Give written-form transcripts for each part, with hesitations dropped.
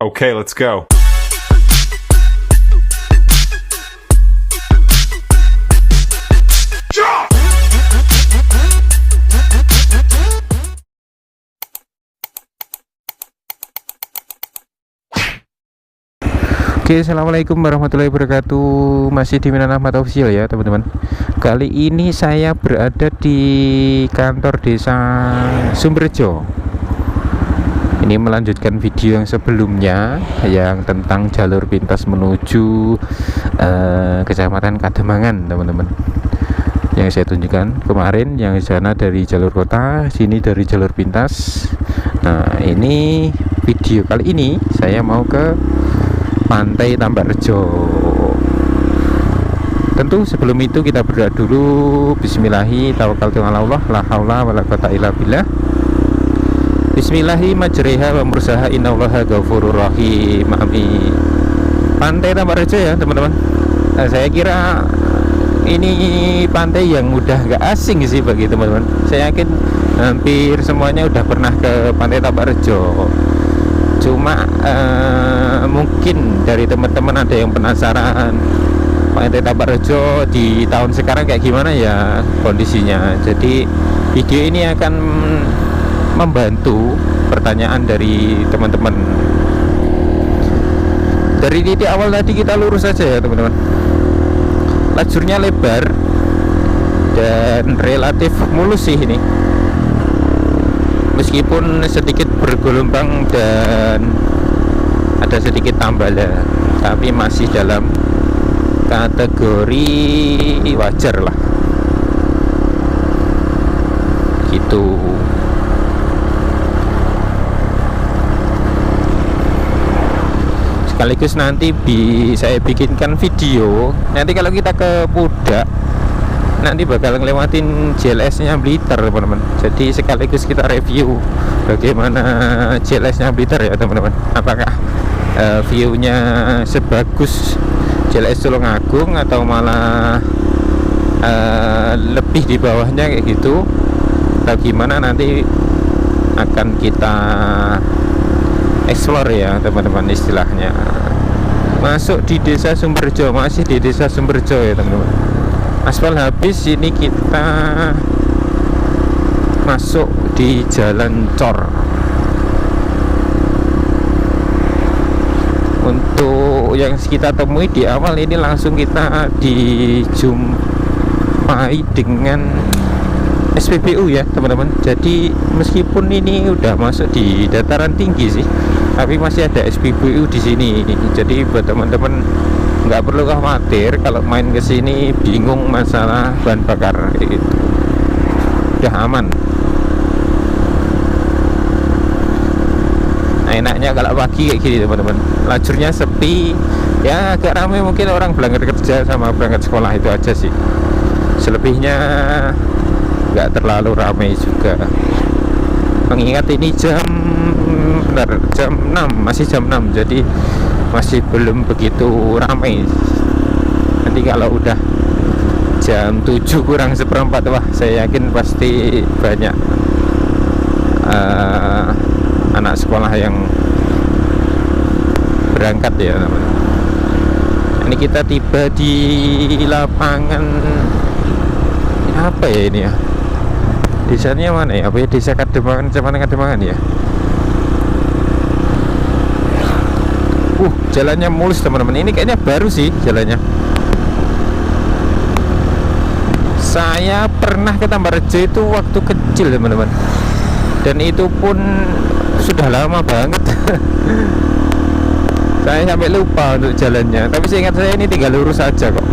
Okay, let's go. Oke, assalamualaikum warahmatullahi wabarakatuh. Masih di Minan Ahmad Official ya teman-teman. Kali ini saya berada di kantor desa Sumberjo. Ini melanjutkan video yang sebelumnya yang tentang jalur pintas menuju Kecamatan Kademangan teman-teman. Yang saya tunjukkan kemarin, yang sana dari jalur kota, sini dari jalur pintas. Nah, ini video kali ini saya mau ke Pantai Tambarrejo. Tentu sebelum itu kita berdoa dulu. Bismillahi tawakkaltu 'alallah la haula wala quwata illa billah. Bismillahi majriha wa mursaha innallaha ghafurur rahim. Amin. Pantai Tambarrejo ya teman-teman. Nah, saya kira ini pantai yang udah gak asing sih bagi teman-teman. Saya yakin hampir semuanya udah pernah ke Pantai Tambarrejo. Cuma mungkin dari teman-teman ada yang penasaran Pantai Tambarrejo di tahun sekarang kayak gimana ya kondisinya. Jadi video ini akan membantu pertanyaan dari teman-teman. Dari titik awal tadi kita lurus saja ya teman-teman. Lajurnya lebar dan relatif mulus sih ini, meskipun sedikit bergelombang dan ada sedikit tambalan, tapi masih dalam kategori wajar lah gitu. Sekaligus nanti saya bikinkan video nanti kalau kita ke Pudak, nanti bakal ngelewatin JLS nya Blitar teman-teman. Jadi sekaligus kita review bagaimana JLS nya Blitar ya teman-teman. Apakah view-nya sebagus JLS Tulungagung atau malah lebih di bawahnya kayak gitu, atau gimana, nanti akan kita explore ya teman-teman istilahnya. Masuk di desa Sumberjo, masih di desa Sumberjo ya teman-teman. Aspal habis, ini kita masuk di jalan cor. Untuk yang kita temui di awal ini langsung kita dijumpai dengan SPBU ya teman-teman. Jadi meskipun ini udah masuk di dataran tinggi sih, tapi masih ada SPBU di sini. Jadi buat teman-teman nggak perlu khawatir kalau main ke sini bingung masalah bahan bakar gitu. Udah aman. Nah, enaknya kalau pagi kayak gini teman-teman, lajurnya sepi ya, agak ramai mungkin orang berangkat kerja sama berangkat sekolah, itu aja sih. Selebihnya nggak terlalu ramai juga, mengingat ini jam 6, masih jam 6, jadi masih belum begitu ramai. Nanti kalau udah jam 7 kurang seperempat, wah saya yakin pasti banyak anak sekolah yang berangkat ya teman-teman. Ini kita tiba di lapangan apa ya ini ya, desanya mana ya, apa ya, desa Kademangan, Kecamatan Kademangan ya. Jalannya mulus teman-teman. Ini kayaknya baru sih jalannya. Saya pernah ke Tambarrejo itu waktu kecil teman-teman, dan itu pun sudah lama banget. Saya sampai lupa untuk jalannya, tapi seingat saya ini tinggal lurus saja kok.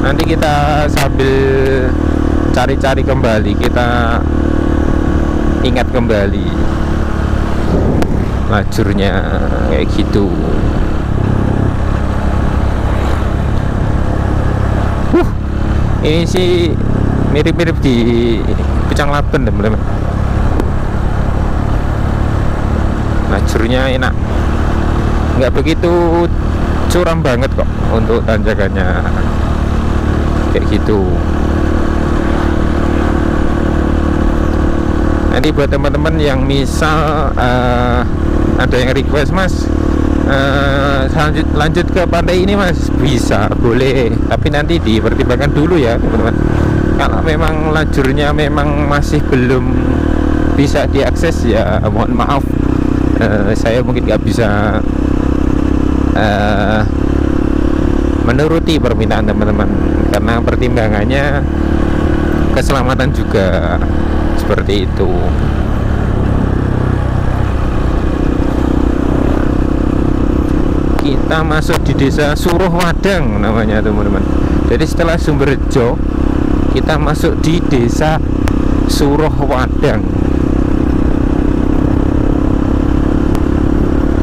Nanti kita sambil cari-cari kembali, kita ingat kembali lajurnya kayak gitu. Ini sih mirip-mirip di Pucang Laben teman-teman. Lajurnya enak, nggak begitu curam banget kok untuk tanjakannya kayak gitu. Nanti buat teman-teman yang misal ada yang request, Mas lanjut ke pantai ini Mas, bisa, boleh, tapi nanti dipertimbangkan dulu ya teman-teman. Kalau memang lajurnya memang masih belum bisa diakses ya mohon maaf, saya mungkin nggak bisa menuruti permintaan teman-teman, karena pertimbangannya keselamatan juga, seperti itu. Kita masuk di desa Suruh Wadang namanya teman-teman. Jadi setelah Sumberjo kita masuk di desa Suruh Wadang,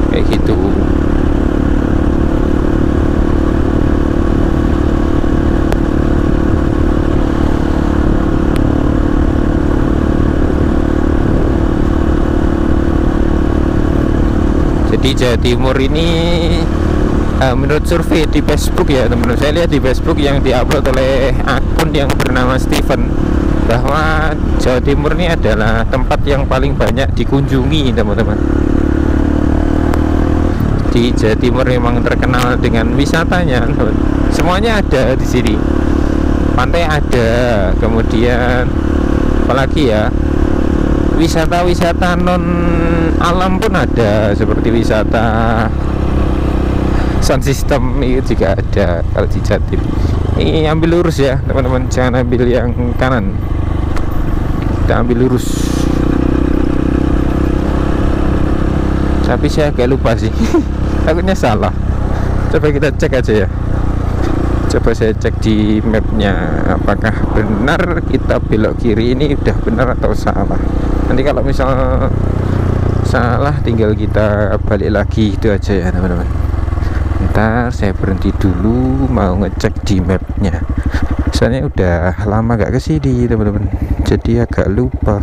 kayak gitu. Di Jawa Timur ini menurut survei di Facebook ya teman-teman, saya lihat di Facebook yang diupload oleh akun yang bernama Steven, bahwa Jawa Timur ini adalah tempat yang paling banyak dikunjungi teman-teman. Di Jawa Timur memang terkenal dengan wisatanya, semuanya ada di sini. Pantai ada, kemudian apalagi ya, wisata-wisata non alam pun ada, seperti wisata sound system itu juga ada kalau di Jatim. Ini ambil lurus ya teman-teman, jangan ambil yang kanan, kita ambil lurus. Tapi saya agak lupa sih takutnya salah, coba kita cek aja ya. Coba saya cek di mapnya apakah benar kita belok kiri ini udah benar atau salah. Nanti kalau misal salah tinggal kita balik lagi, itu aja ya teman-teman. Ntar saya berhenti dulu mau ngecek di mapnya, soalnya udah lama gak kesini teman-teman, jadi agak lupa.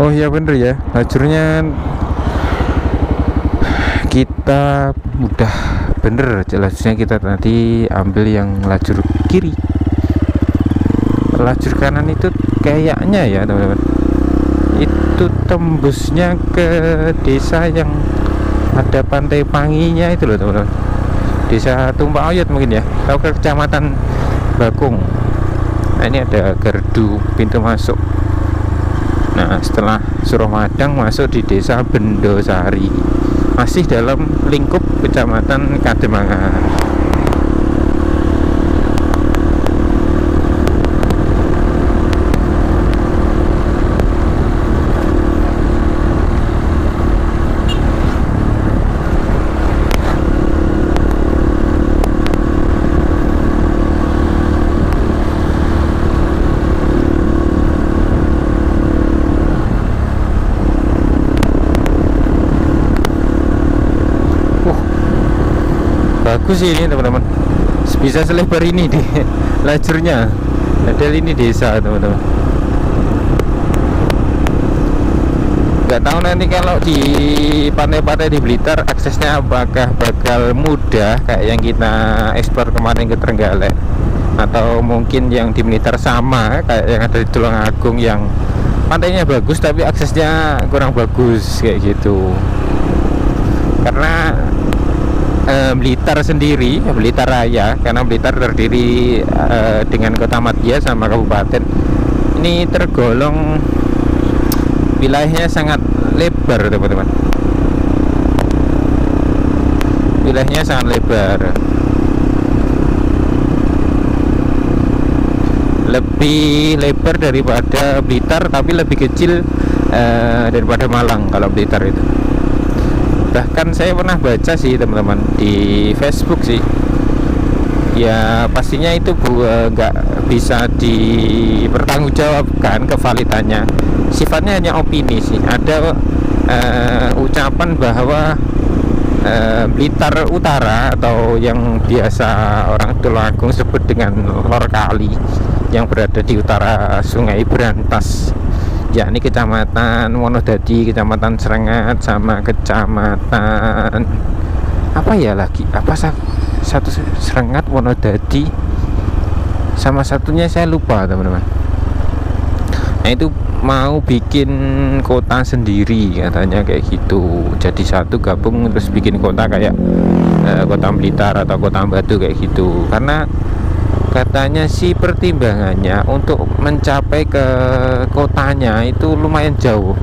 Oh iya bener ya, lajurnya kita udah bener, jelasnya kita nanti ambil yang lajur kiri. Lajur kanan itu kayaknya ya teman-teman, itu tembusnya ke desa yang ada pantai Panginya itu loh teman-teman, desa Tumpah Oyot mungkin ya, atau ke kecamatan Bakung. Nah ini ada gardu pintu masuk. Nah setelah Suruh Wadang masuk di desa Bendosari, masih dalam lingkup kecamatan Kademangan. Bagus sih ini teman-teman, bisa selebar ini di lajurnya, padahal ini desa teman-teman. Nggak tahu nanti kalau di pantai-pantai di Blitar aksesnya apakah bakal mudah kayak yang kita eksplor kemarin ke Trenggalek, atau mungkin yang di Blitar sama kayak yang ada di Tulungagung yang pantainya bagus tapi aksesnya kurang bagus kayak gitu. Karena Blitar sendiri, Blitar Raya, karena Blitar terdiri dengan Kota Madia sama kabupaten, ini tergolong wilayahnya sangat lebar teman-teman. Wilayahnya sangat lebar, lebih lebar daripada Blitar, tapi lebih kecil daripada Malang kalau Blitar itu. Bahkan saya pernah baca sih teman-teman di Facebook sih, ya pastinya itu nggak bisa dipertanggungjawabkan kevalitannya, sifatnya hanya opini sih. Ada ucapan bahwa Blitar Utara atau yang biasa orang Tulungagung sebut dengan Lor Kali, yang berada di utara Sungai Brantas, yakni Kecamatan Wonodadi, Kecamatan Srengat, sama Kecamatan apa ya lagi, satu Srengat, Wonodadi, sama satunya saya lupa teman-teman. Nah itu mau bikin kota sendiri katanya kayak gitu, jadi satu gabung terus bikin kota kayak kota Blitar atau kota Batu kayak gitu. Karena katanya sih pertimbangannya untuk mencapai ke kotanya itu lumayan jauh.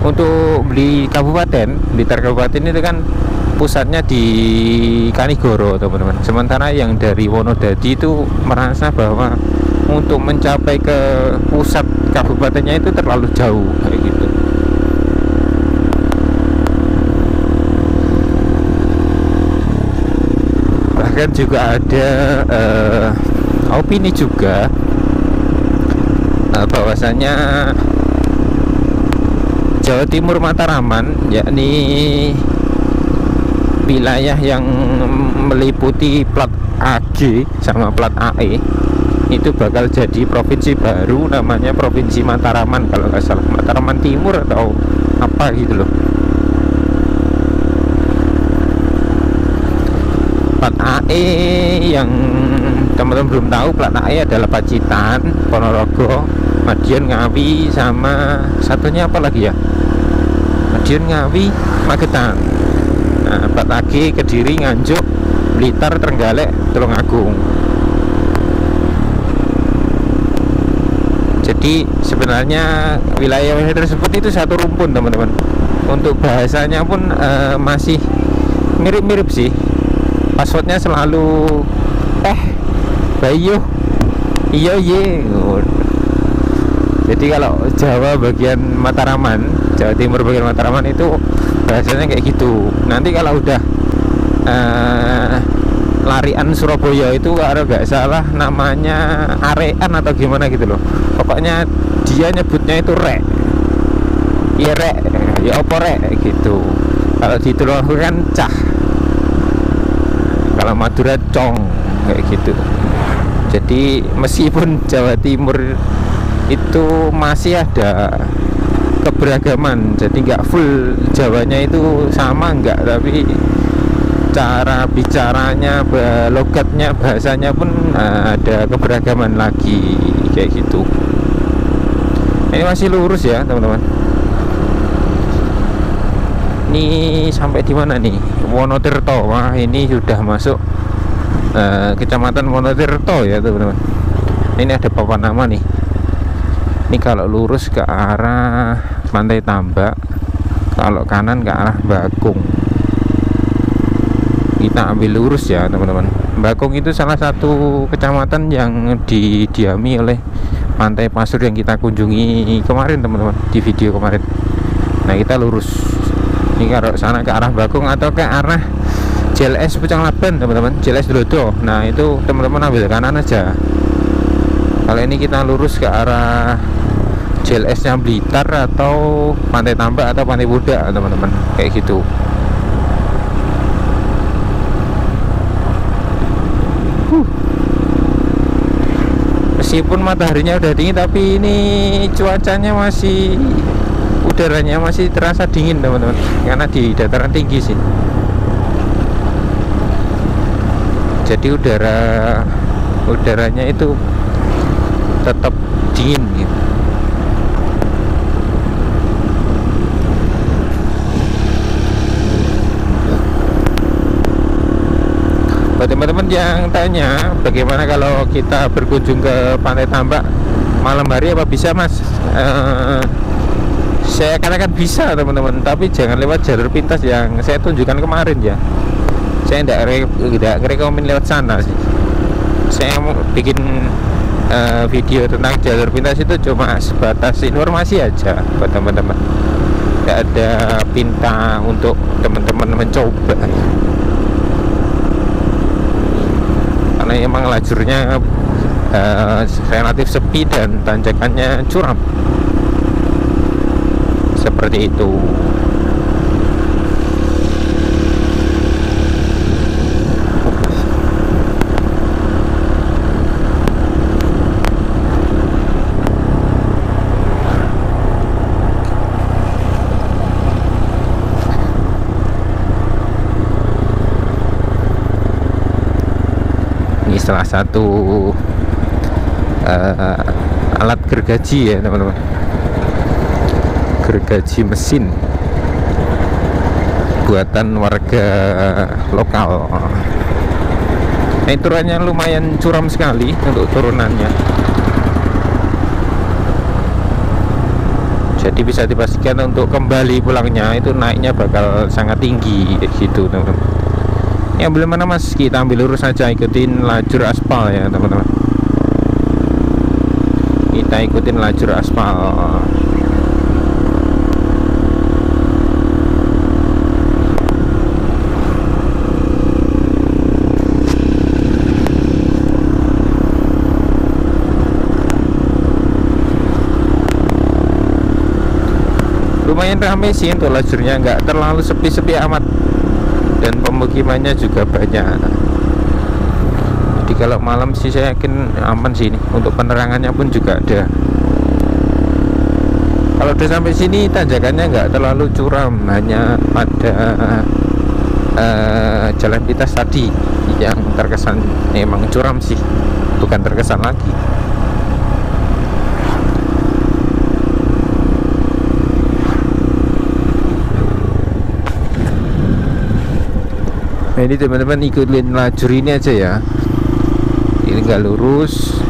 Untuk beli kabupaten, Blitar Kabupaten itu kan pusatnya di Kanigoro teman-teman. Sementara yang dari Wonodadi itu merasa bahwa untuk mencapai ke pusat kabupatennya itu terlalu jauh kayak gitu. Bahkan juga ada opini juga bahwasanya Jawa Timur Mataraman, yakni wilayah yang meliputi plat AG sama plat AE, itu bakal jadi provinsi baru namanya Provinsi Mataraman kalau nggak salah, Mataraman Timur atau apa gitu loh. Plat AE yang teman-teman belum tahu, plat AE adalah Pacitan, Ponorogo, Madiun, Ngawi, sama satunya apa lagi ya, Madiun, Ngawi, Magetan. Nah, plat AG Kediri, Nganjuk, Blitar, Trenggalek, Tulungagung. Jadi sebenarnya wilayah tersebut itu satu rumpun teman-teman. Untuk bahasanya pun masih mirip-mirip sih. Passwordnya selalu Bayu, iya ye. Jadi kalau Jawa bagian Mataraman, Jawa Timur bagian Mataraman itu bahasanya kayak gitu. Nanti kalau udah larian Surabaya itu kalau nggak salah namanya Arean atau gimana gitu loh. Pokoknya dia nyebutnya itu rek. Iya rek, ya opo rek gitu. Kalau di Tulungagung kan cah. Kalau Madura cong kayak gitu. Jadi meskipun Jawa Timur itu masih ada keberagaman, jadi nggak full Jawanya itu sama nggak, tapi cara bicaranya, logatnya, bahasanya pun ada keberagaman lagi kayak gitu. Ini masih lurus ya teman-teman. Ini sampai di mana nih? Wonotirto. Wah, ini sudah masuk Kecamatan Wonotirto ya teman-teman. Ini ada papan nama nih. Ini kalau lurus ke arah Pantai Tambak, kalau kanan ke arah Bakung. Kita ambil lurus ya teman-teman. Bakung itu salah satu kecamatan yang didiami oleh Pantai Pasir yang kita kunjungi kemarin teman-teman, di video kemarin. Nah kita lurus. Ini kalau sana ke arah Bakung atau ke arah JLS Pucang Laban teman-teman, JLS Dodo. Nah itu teman-teman ambil kanan aja. Kalau ini kita lurus ke arah JLS nya Blitar atau Pantai Tambak atau Pantai Budak teman-teman, kayak gitu. Meskipun mataharinya udah dingin, tapi ini cuacanya masih, udaranya masih terasa dingin teman-teman, karena di dataran tinggi sih. Jadi udaranya itu tetap dingin gitu. Buat teman-teman yang tanya bagaimana kalau kita berkunjung ke Pantai Tambak malam hari, apa bisa mas? Saya katakan bisa teman-teman, tapi jangan lewat jalur pintas yang saya tunjukkan kemarin ya. Saya tidak rekomen lewat sana sih. Saya mau bikin video tentang jalur pintas itu cuma sebatas informasi aja buat teman-teman. Tidak ada pinta untuk teman-teman mencoba. Karena emang lajurnya relatif sepi dan tanjakannya curam. Seperti itu. salah satu alat gergaji ya teman-teman, gergaji mesin buatan warga lokal. Nah, turunnya lumayan curam sekali untuk turunannya, jadi bisa dipastikan untuk kembali pulangnya itu naiknya bakal sangat tinggi gitu teman-teman. Yang belum mana mas, kita ambil lurus aja, ikutin lajur aspal ya teman-teman, kita ikutin lajur aspal. Lumayan ramai sih untuk lajurnya, nggak terlalu sepi-sepi amat, dan pemukimannya juga banyak. Jadi kalau malam sih saya yakin aman sih ini. Untuk penerangannya pun juga ada. Kalau udah sampai sini tanjakannya nggak terlalu curam, hanya pada jalan pintas tadi yang terkesan emang curam sih, bukan terkesan lagi. Nah, ini teman-teman ikutin lajur ini aja ya, ini nggak lurus.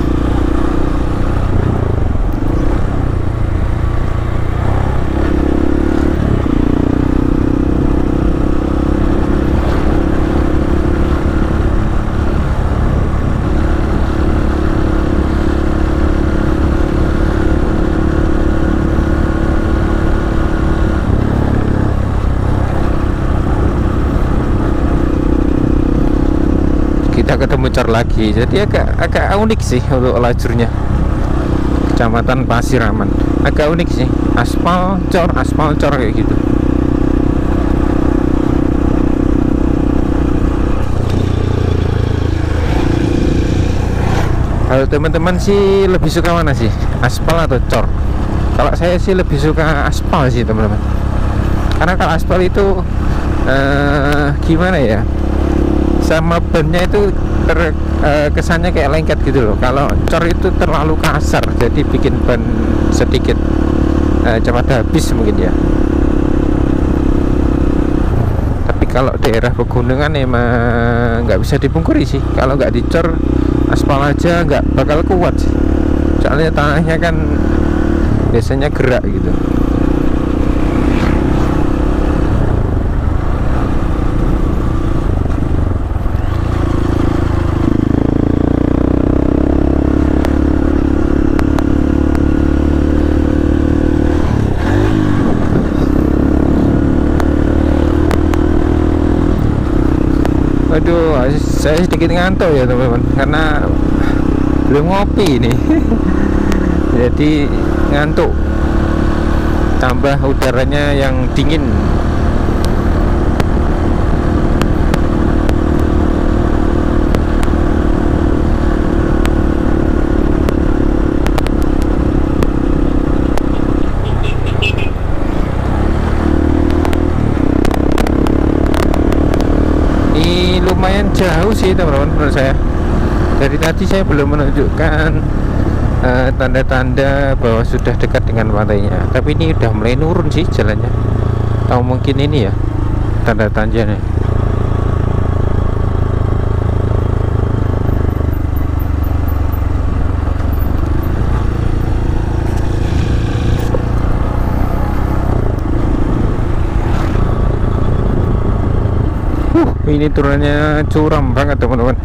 Kita ketemu cor lagi, jadi agak unik sih untuk lajurnya. Kecamatan Pasiraman agak unik sih, aspal cor kayak gitu. Kalau teman-teman sih lebih suka mana sih, aspal atau cor? Kalau saya sih lebih suka aspal sih teman-teman, karena kalau aspal itu gimana ya, sama bannya itu kesannya kayak lengket gitu loh. Kalau cor itu terlalu kasar, jadi bikin ban sedikit cepat habis mungkin ya. Tapi kalau daerah pegunungan emang nggak bisa dipungkiri sih, kalau nggak dicor aspal aja nggak bakal kuat sih, soalnya tanahnya kan biasanya gerak gitu. Waduh, saya sedikit ngantuk ya teman-teman, karena belum ngopi nih. Jadi ngantuk, tambah udaranya yang dingin. Lumayan jauh sih teman-teman menurut saya. Dari tadi saya belum menunjukkan tanda-tanda bahwa sudah dekat dengan pantainya, tapi ini udah mulai nurun sih jalannya, atau mungkin ini ya tanda-tandanya. Ini turunnya curam banget teman-teman.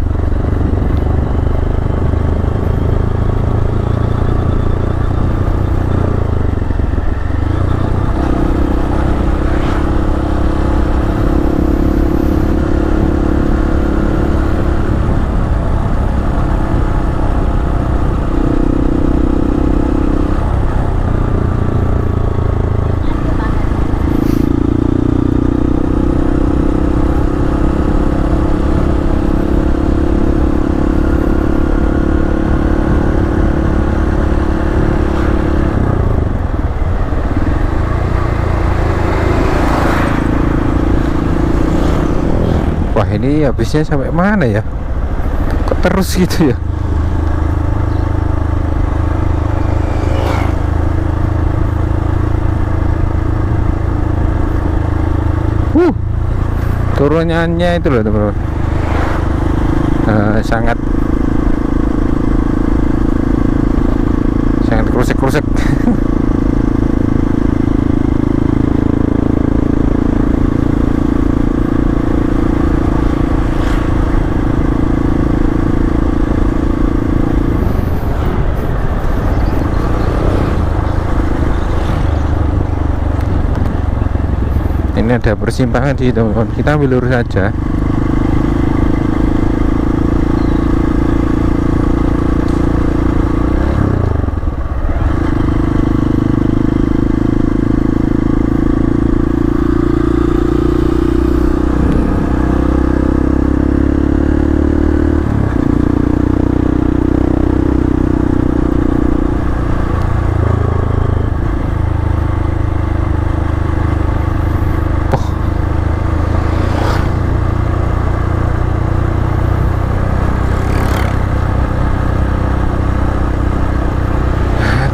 Wah, ini habisnya sampai mana ya? Kok terus gitu ya. Turunannya itu loh teman-teman, sangat krusek-krusek. Ini ada persimpangan di teman-teman, kita ambil lurus saja.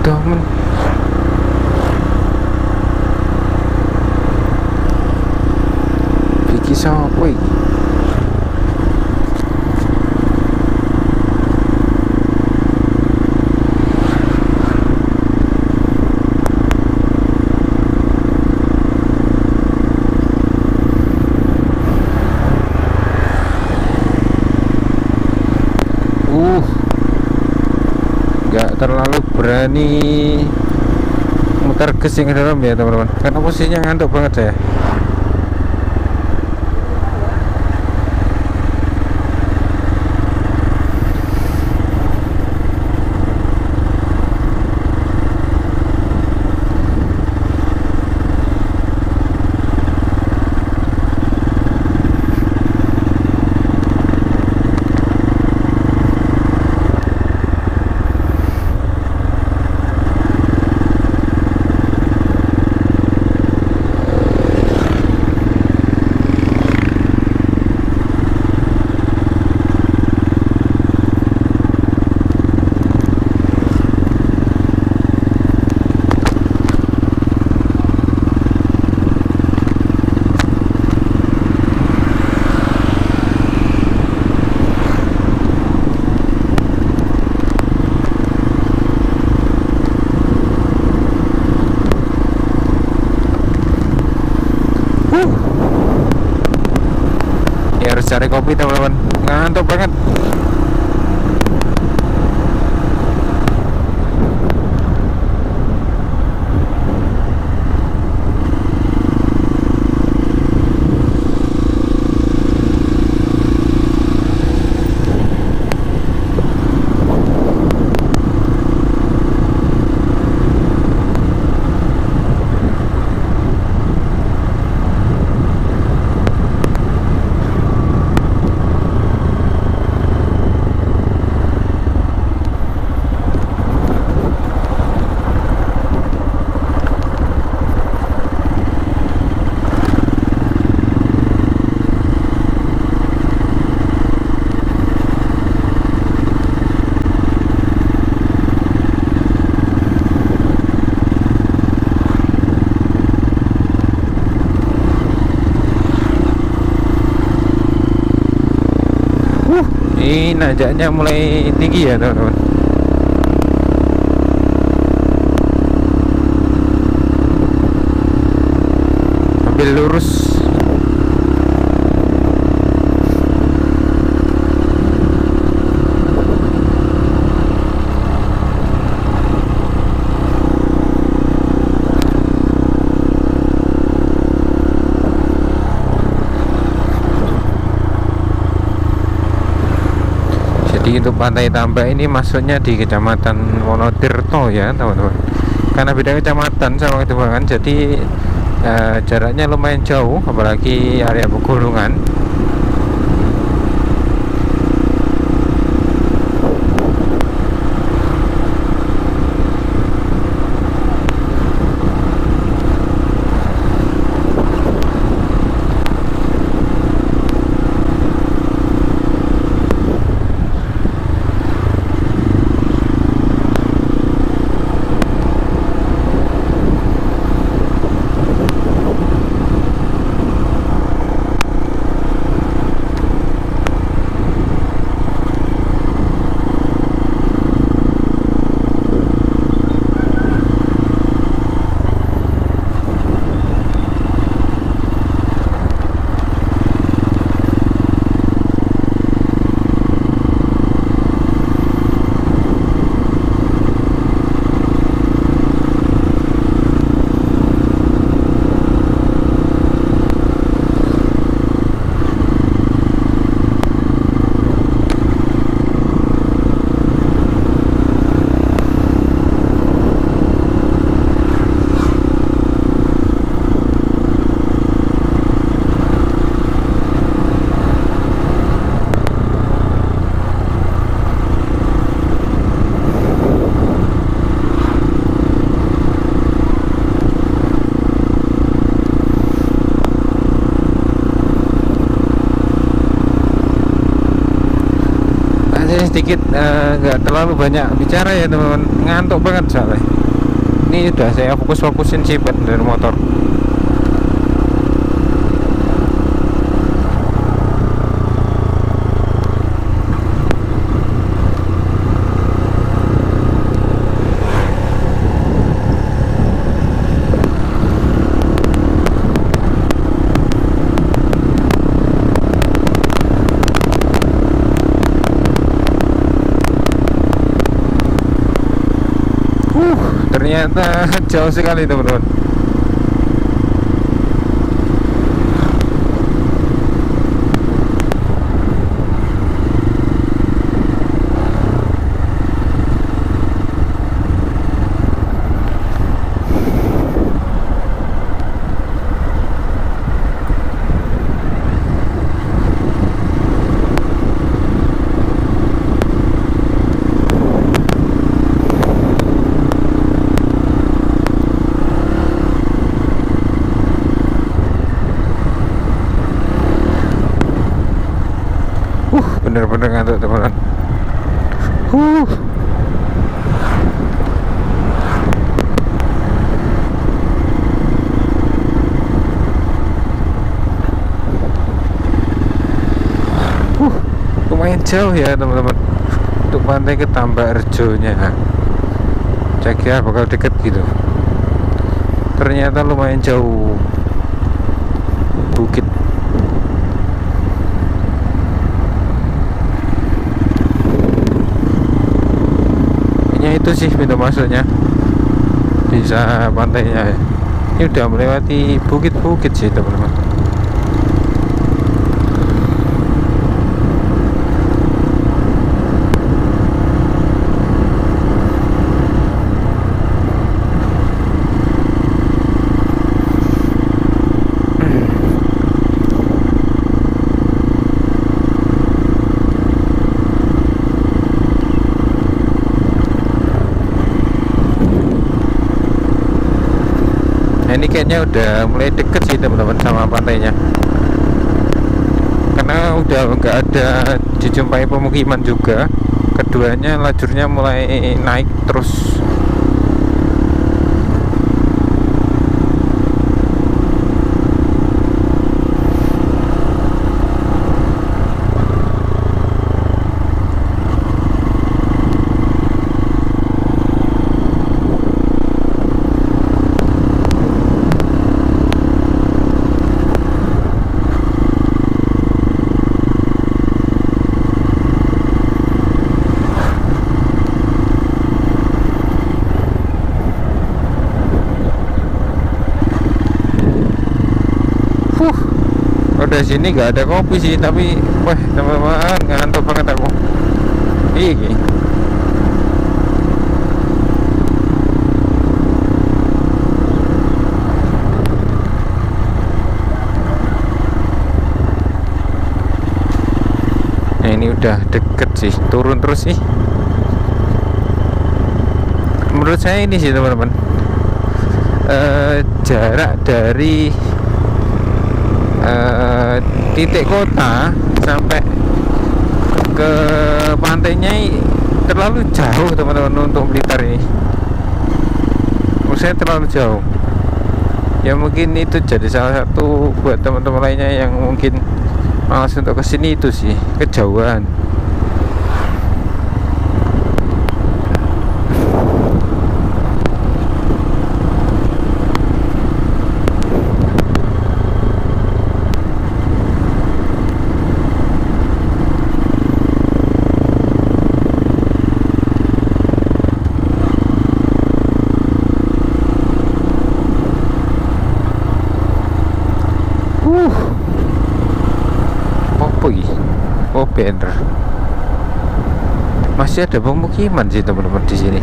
Aduh, Vicky sapa iki? Nggak terlalu berani muter gas yang ke dalam ya teman-teman, karena posisinya ngantuk banget saya. Ya harus cari kopi teman-teman, ngantuk banget. Ini najaknya mulai tinggi ya teman-teman. Ambil lurus. Jadi untuk Pantai Tambak ini masuknya di Kecamatan Wonotirto ya teman-teman, karena beda kecamatan sama Ketumbangan, jadi jaraknya lumayan jauh, apalagi area pegunungan. sedikit nggak terlalu banyak bicara ya teman-teman, ngantuk banget soalnya. Ini udah saya fokusin sih dari motor. Ternyata jauh sekali teman-teman. Bener-bener ngantuk teman-teman. Lumayan jauh ya teman-teman untuk pantai ke Tambarjo nya. Saya kira bakal deket gitu, ternyata lumayan jauh. Bukit. Itu sih pintu masuknya, bisa pantainya. Ini udah melewati bukit-bukit sih teman-teman. Ini kayaknya udah mulai deket sih teman-teman sama pantainya, karena udah nggak ada dijumpai pemukiman juga. Keduanya lajurnya mulai naik terus. Udah sini nggak ada kopi sih, tapi wah teman-teman ngantuk banget aku. Ini nah, ini udah deket sih, turun terus sih. Menurut saya ini sih teman-teman, jarak dari titik kota sampai ke pantainya terlalu jauh teman-teman untuk Blitar ini. Menurut saya terlalu jauh. Ya mungkin itu jadi salah satu buat teman-teman lainnya yang mungkin malas untuk kesini, itu sih kejauhan. Oh bener, masih ada pemukiman sih teman-teman di sini.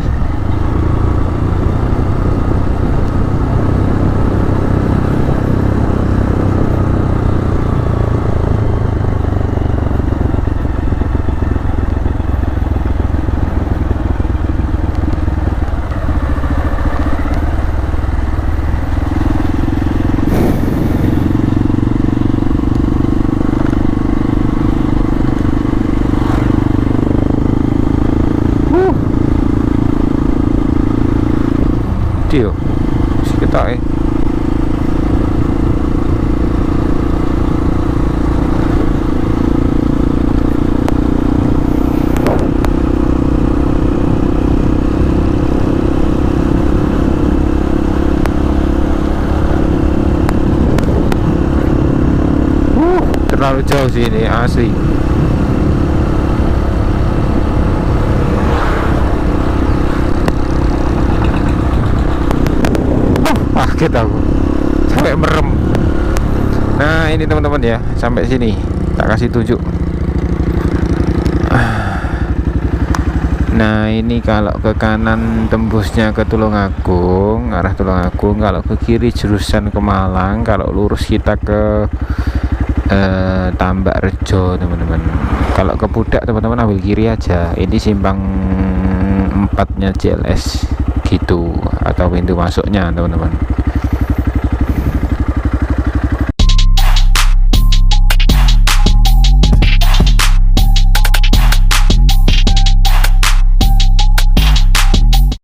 kita terlalu jauh sih ini asli. Kaget aku sampai merem. Nah ini teman-teman ya, sampai sini tak kasih tunjuk. Nah ini kalau ke kanan tembusnya ke Tulungagung, arah Tulungagung. Kalau ke kiri jurusan ke Malang. Kalau lurus kita ke Tambak Rejo teman-teman. Kalau ke Pudak teman-teman ambil kiri aja. Ini simpang 4-nya CLS gitu, atau pintu masuknya teman-teman.